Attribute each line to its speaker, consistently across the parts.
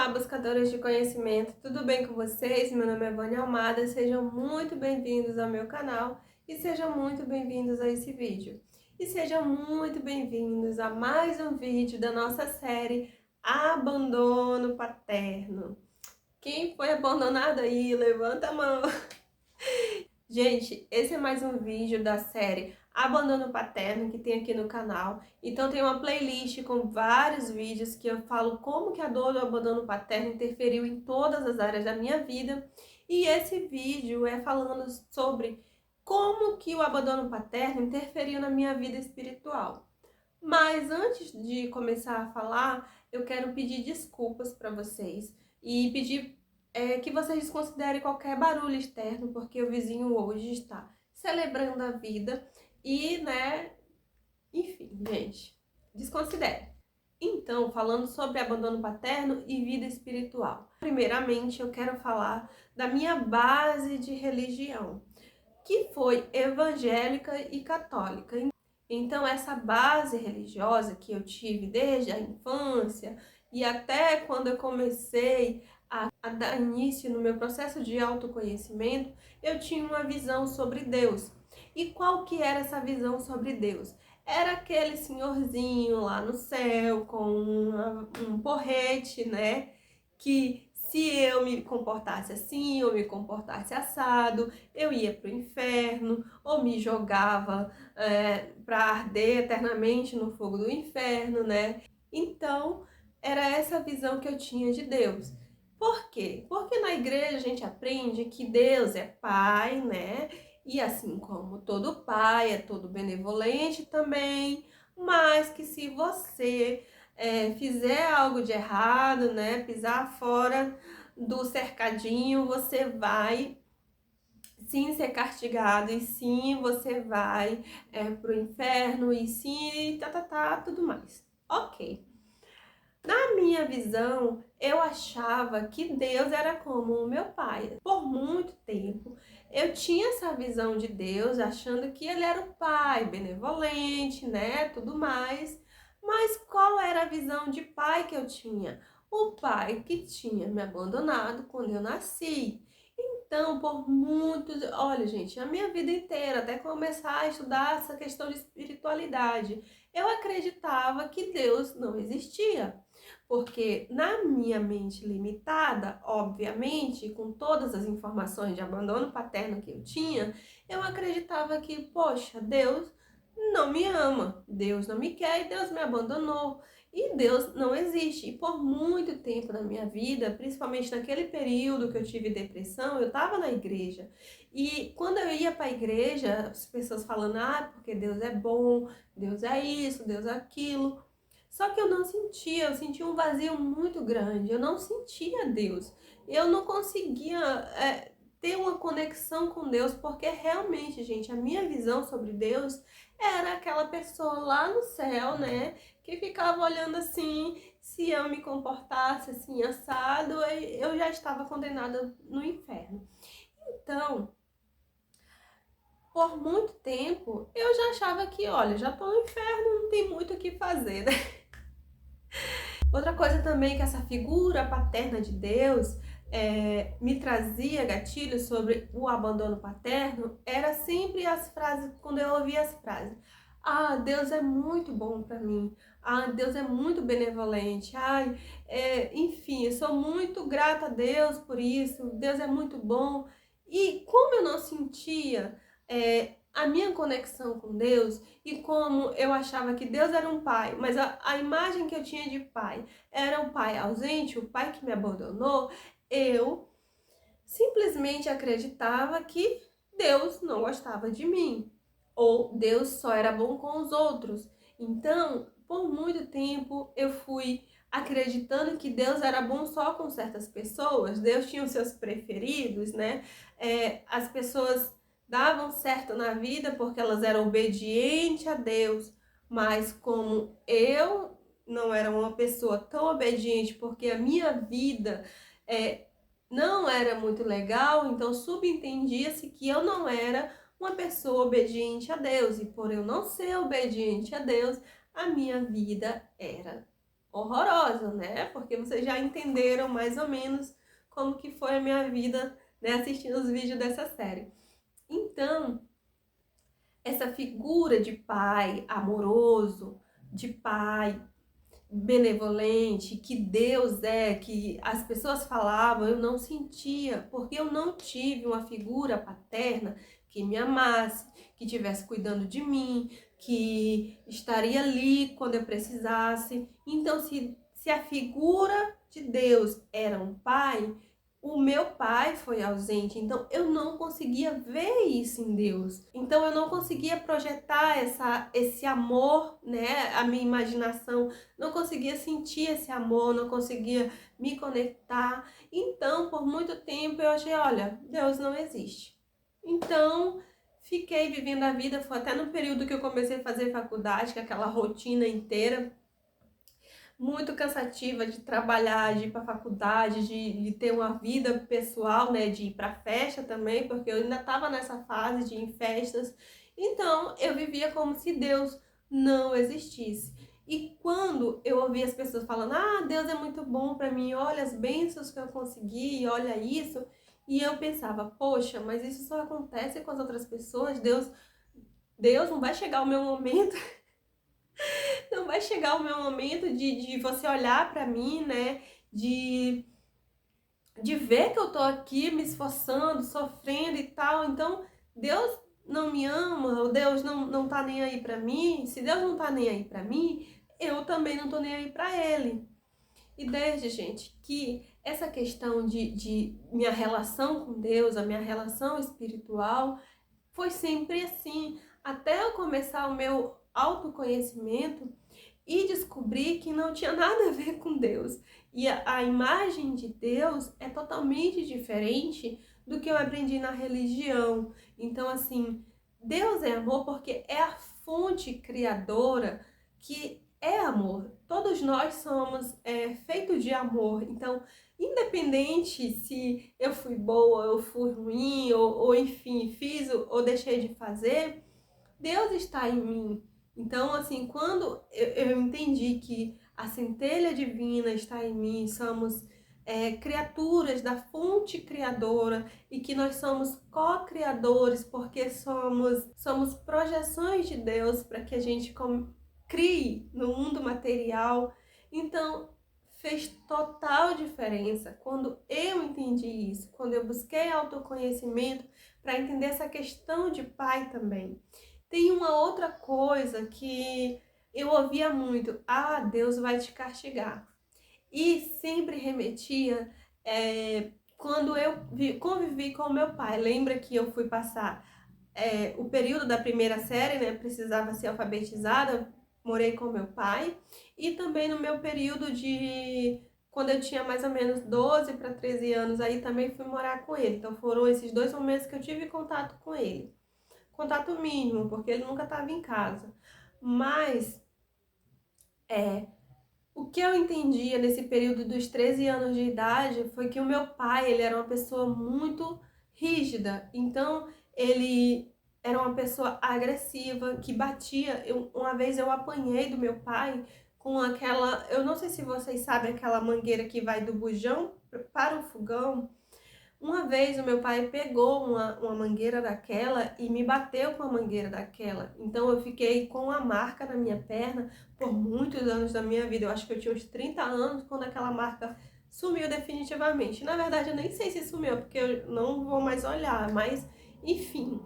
Speaker 1: Olá, buscadores de conhecimento, tudo bem com vocês? Meu nome é Vânia Almada, sejam muito bem-vindos ao meu canal e sejam muito bem-vindos a esse vídeo. E sejam muito bem-vindos a mais um vídeo da nossa série Abandono Paterno. Quem foi abandonado aí? Levanta a mão! Gente, esse é mais um vídeo da série Abandono Paterno que tem aqui no canal. Então tem uma playlist com vários vídeos que eu falo como que a dor do abandono paterno interferiu em todas as áreas da minha vida. E esse vídeo é falando sobre como que o abandono paterno interferiu na minha vida espiritual. Mas antes de começar a falar, eu quero pedir desculpas para vocês e pedir que vocês desconsiderem qualquer barulho externo, porque o vizinho hoje está celebrando a vida e, enfim, gente, desconsidere. Então, falando sobre abandono paterno e vida espiritual. Primeiramente, eu quero falar da minha base de religião, que foi evangélica e católica. Então, essa base religiosa que eu tive desde a infância e até quando eu comecei a dar início no meu processo de autoconhecimento, eu tinha uma visão sobre Deus. E qual que era essa visão sobre Deus? Era aquele senhorzinho lá no céu com um porrete, né? Que se eu me comportasse assim, eu me comportasse assado, eu ia para o inferno, ou me jogava para arder eternamente no fogo do inferno, né? Então, era essa visão que eu tinha de Deus. Por quê? Porque na igreja a gente aprende que Deus é Pai, né? E assim como todo pai é todo benevolente também, mas que se você fizer algo de errado, né? Pisar fora do cercadinho, você vai sim ser castigado, e sim você vai pro inferno, e sim, tudo mais. Ok. Na minha visão, eu achava que Deus era como o meu pai. Por muito tempo, eu tinha essa visão de Deus, achando que ele era o pai, benevolente, né, tudo mais. Mas qual era a visão de pai que eu tinha? O pai que tinha me abandonado quando eu nasci. Então, por muitos... Olha, gente, a minha vida inteira, até começar a estudar essa questão de espiritualidade, eu acreditava que Deus não existia. Porque na minha mente limitada, obviamente, com todas as informações de abandono paterno que eu tinha, eu acreditava que, poxa, Deus não me ama, Deus não me quer e Deus me abandonou. E Deus não existe. E por muito tempo na minha vida, principalmente naquele período que eu tive depressão, eu estava na igreja. E quando eu ia para a igreja, as pessoas falando, porque Deus é bom, Deus é isso, Deus é aquilo. Só que eu não sentia, eu sentia um vazio muito grande, eu não sentia Deus. Eu não conseguia ter uma conexão com Deus, porque realmente, gente, a minha visão sobre Deus era aquela pessoa lá no céu, né, que ficava olhando assim, se eu me comportasse assim, assado, eu já estava condenada no inferno. Então, por muito tempo, eu já achava que, olha, já tô no inferno, não tem muito o que fazer, né? Outra coisa também que essa figura paterna de Deus me trazia gatilhos sobre o abandono paterno, era sempre as frases, quando eu ouvia as frases. Deus é muito bom para mim. Deus é muito benevolente. Enfim, eu sou muito grata a Deus por isso. Deus é muito bom. E como eu não sentia a minha conexão com Deus, e como eu achava que Deus era um pai, mas a imagem que eu tinha de pai era um pai ausente, o pai que me abandonou, eu simplesmente acreditava que Deus não gostava de mim, ou Deus só era bom com os outros. Então, por muito tempo eu fui acreditando que Deus era bom só com certas pessoas, Deus tinha os seus preferidos, né? As pessoas davam certo na vida porque elas eram obedientes a Deus, mas como eu não era uma pessoa tão obediente porque a minha vida não era muito legal, então subentendia-se que eu não era uma pessoa obediente a Deus, e por eu não ser obediente a Deus, a minha vida era horrorosa, né? Porque vocês já entenderam mais ou menos como que foi a minha vida, né, assistindo os vídeos dessa série. Então, essa figura de pai amoroso, de pai benevolente, que Deus é, que as pessoas falavam, eu não sentia, porque eu não tive uma figura paterna que me amasse, que estivesse cuidando de mim, que estaria ali quando eu precisasse. Então, se a figura de Deus era um pai, o meu pai foi ausente, então eu não conseguia ver isso em Deus. Então eu não conseguia projetar esse amor, né? A minha imaginação não conseguia sentir esse amor, não conseguia me conectar. Então, por muito tempo eu achei, olha, Deus não existe. Então, fiquei vivendo a vida, foi até no período que eu comecei a fazer faculdade, que é aquela rotina inteira muito cansativa de trabalhar, de ir para faculdade, de ter uma vida pessoal, né, de ir para festa também, porque eu ainda estava nessa fase de ir em festas. Então, eu vivia como se Deus não existisse. E quando eu ouvia as pessoas falando, Deus é muito bom para mim, olha as bênçãos que eu consegui, olha isso, e eu pensava, poxa, mas isso só acontece com as outras pessoas, Deus não vai chegar o meu momento. Não vai chegar o meu momento de você olhar pra mim, né? De ver que eu tô aqui me esforçando, sofrendo e tal. Então, Deus não me ama, ou Deus não tá nem aí pra mim. Se Deus não tá nem aí pra mim, eu também não tô nem aí pra Ele. E desde, gente, que essa questão de minha relação com Deus, a minha relação espiritual, foi sempre assim. Até eu começar o meu autoconhecimento, e descobri que não tinha nada a ver com Deus. E a imagem de Deus é totalmente diferente do que eu aprendi na religião. Então, assim, Deus é amor porque é a fonte criadora que é amor. Todos nós somos feitos de amor. Então, independente se eu fui boa, eu fui ruim, ou enfim, fiz ou deixei de fazer, Deus está em mim. Então, assim, quando eu entendi que a centelha divina está em mim, somos criaturas da fonte criadora e que nós somos co-criadores porque somos projeções de Deus para que a gente crie no mundo material. Então, fez total diferença quando eu entendi isso, quando eu busquei autoconhecimento para entender essa questão de pai também. Tem uma outra coisa que eu ouvia muito, Deus vai te castigar. E sempre remetia quando eu convivi com meu pai. Lembra que eu fui passar o período da primeira série, né? Precisava ser alfabetizada, morei com meu pai. E também no meu período quando eu tinha mais ou menos 12 para 13 anos, aí também fui morar com ele. Então foram esses 2 momentos que eu tive contato com ele. Contato mínimo, porque ele nunca estava em casa. Mas o que eu entendia nesse período dos 13 anos de idade foi que o meu pai, ele era uma pessoa muito rígida. Então, ele era uma pessoa agressiva, que batia. Uma vez eu apanhei do meu pai com aquela... Eu não sei se vocês sabem aquela mangueira que vai do bujão para o fogão. Uma vez o meu pai pegou uma mangueira daquela e me bateu com a mangueira daquela. Então eu fiquei com uma marca na minha perna por muitos anos da minha vida. Eu acho que eu tinha uns 30 anos quando aquela marca sumiu definitivamente. Na verdade eu nem sei se sumiu, porque eu não vou mais olhar, mas enfim,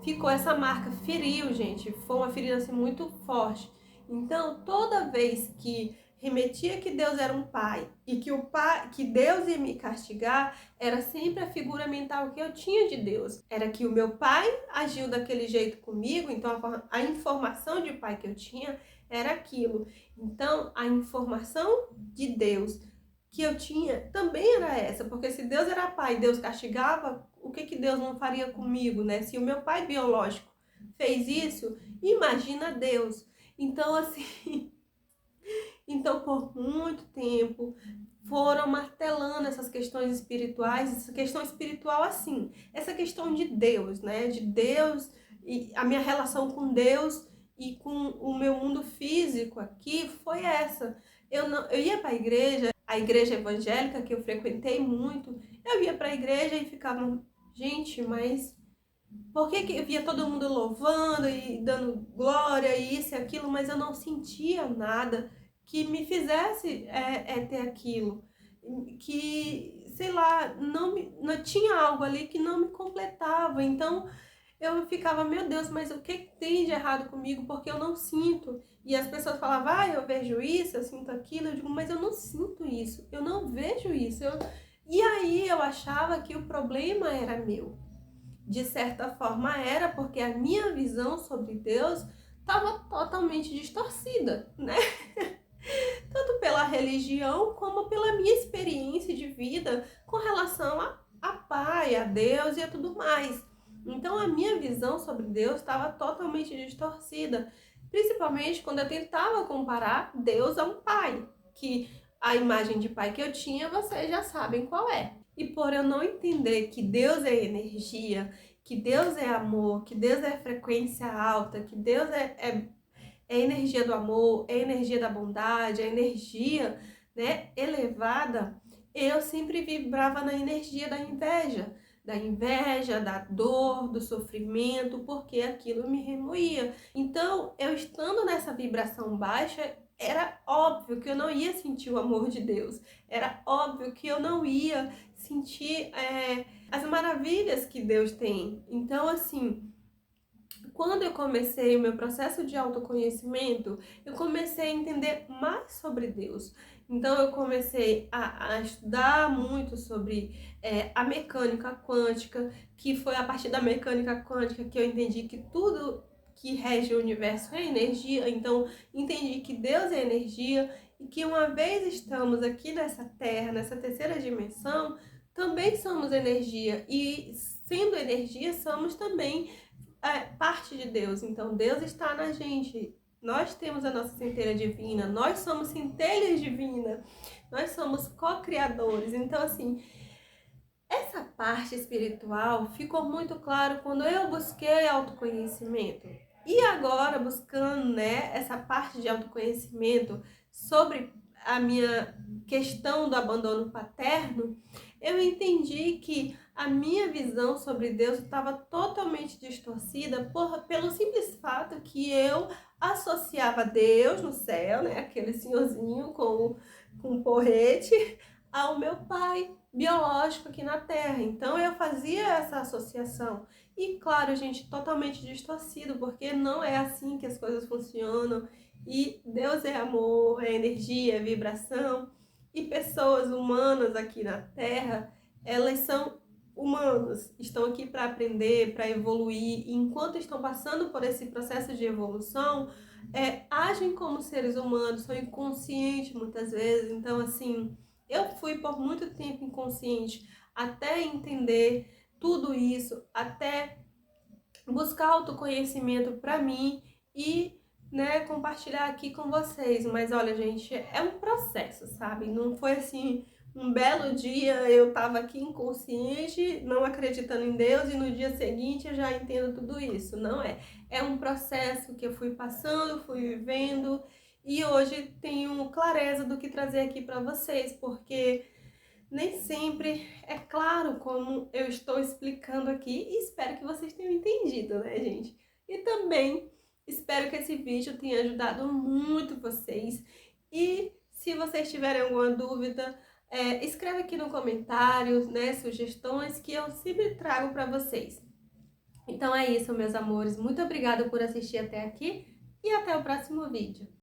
Speaker 1: ficou essa marca. Feriu, gente. Foi uma ferida assim muito forte. Então toda vez que remetia que Deus era um pai e que Deus ia me castigar, era sempre a figura mental que eu tinha de Deus. Era que o meu pai agiu daquele jeito comigo, então a informação de pai que eu tinha era aquilo. Então, a informação de Deus que eu tinha também era essa, porque se Deus era pai e Deus castigava, o que Deus não faria comigo, né? Se o meu pai biológico fez isso, imagina Deus. Então, assim... Então, por muito tempo, foram martelando essas questões espirituais, essa questão espiritual assim, essa questão de Deus, né? De Deus e a minha relação com Deus e com o meu mundo físico aqui foi essa. Eu ia para a igreja evangélica que eu frequentei muito, eu ia para a igreja e ficava, gente, mas por que eu via todo mundo louvando e dando glória e isso e aquilo, mas eu não sentia nada que me fizesse ter aquilo, que, sei lá, não tinha algo ali que não me completava. Então eu ficava, meu Deus, mas o que tem de errado comigo? Porque eu não sinto. E as pessoas falavam, eu vejo isso, eu sinto aquilo. Eu digo, mas eu não sinto isso, eu não vejo isso. E aí eu achava que o problema era meu. De certa forma era, porque a minha visão sobre Deus estava totalmente distorcida, né? Tanto pela religião como pela minha experiência de vida com relação a Pai, a Deus e a tudo mais. Então a minha visão sobre Deus estava totalmente distorcida, principalmente quando eu tentava comparar Deus a um pai, que a imagem de pai que eu tinha, vocês já sabem qual é. E por eu não entender que Deus é energia, que Deus é amor, que Deus é frequência alta, que Deus é a energia do amor, é a energia da bondade, é a energia, né, elevada, eu sempre vibrava na energia da inveja, da dor, do sofrimento, porque aquilo me remoía. Então, eu estando nessa vibração baixa, era óbvio que eu não ia sentir o amor de Deus, era óbvio que eu não ia sentir as maravilhas que Deus tem. Então, assim, quando eu comecei o meu processo de autoconhecimento, eu comecei a entender mais sobre Deus. Então, eu comecei a estudar muito sobre a mecânica quântica, que foi a partir da mecânica quântica que eu entendi que tudo que rege o universo é energia. Então, entendi que Deus é energia e que uma vez estamos aqui nessa Terra, nessa terceira dimensão, também somos energia. E sendo energia, somos também parte de Deus. Então Deus está na gente. Nós temos a nossa centelha divina, nós somos centelhas divinas, nós somos co-criadores. Então, assim, essa parte espiritual ficou muito claro quando eu busquei autoconhecimento. E agora, buscando, né, essa parte de autoconhecimento sobre a minha questão do abandono paterno, eu entendi que a minha visão sobre Deus estava totalmente distorcida pelo simples fato que eu associava Deus no céu, né, aquele senhorzinho com um porrete, ao meu pai biológico aqui na Terra. Então eu fazia essa associação. E claro, gente, totalmente distorcido, porque não é assim que as coisas funcionam. E Deus é amor, é energia, é vibração. E pessoas humanas aqui na Terra, elas são humanos, estão aqui para aprender, para evoluir. E enquanto estão passando por esse processo de evolução, agem como seres humanos, são inconscientes muitas vezes. Então, assim, eu fui por muito tempo inconsciente até entender tudo isso, até buscar autoconhecimento para mim e, né, compartilhar aqui com vocês. Mas olha, gente, é um processo, sabe? Não foi assim, um belo dia eu tava aqui inconsciente, não acreditando em Deus, e no dia seguinte eu já entendo tudo isso. Não é. É um processo que eu fui passando, fui vivendo, e hoje tenho clareza do que trazer aqui para vocês, porque nem sempre é claro como eu estou explicando aqui, e espero que vocês tenham entendido, né, gente? E também espero que esse vídeo tenha ajudado muito vocês. E se vocês tiverem alguma dúvida, escreve aqui no comentário, né, sugestões que eu sempre trago para vocês. Então é isso, meus amores. Muito obrigada por assistir até aqui e até o próximo vídeo.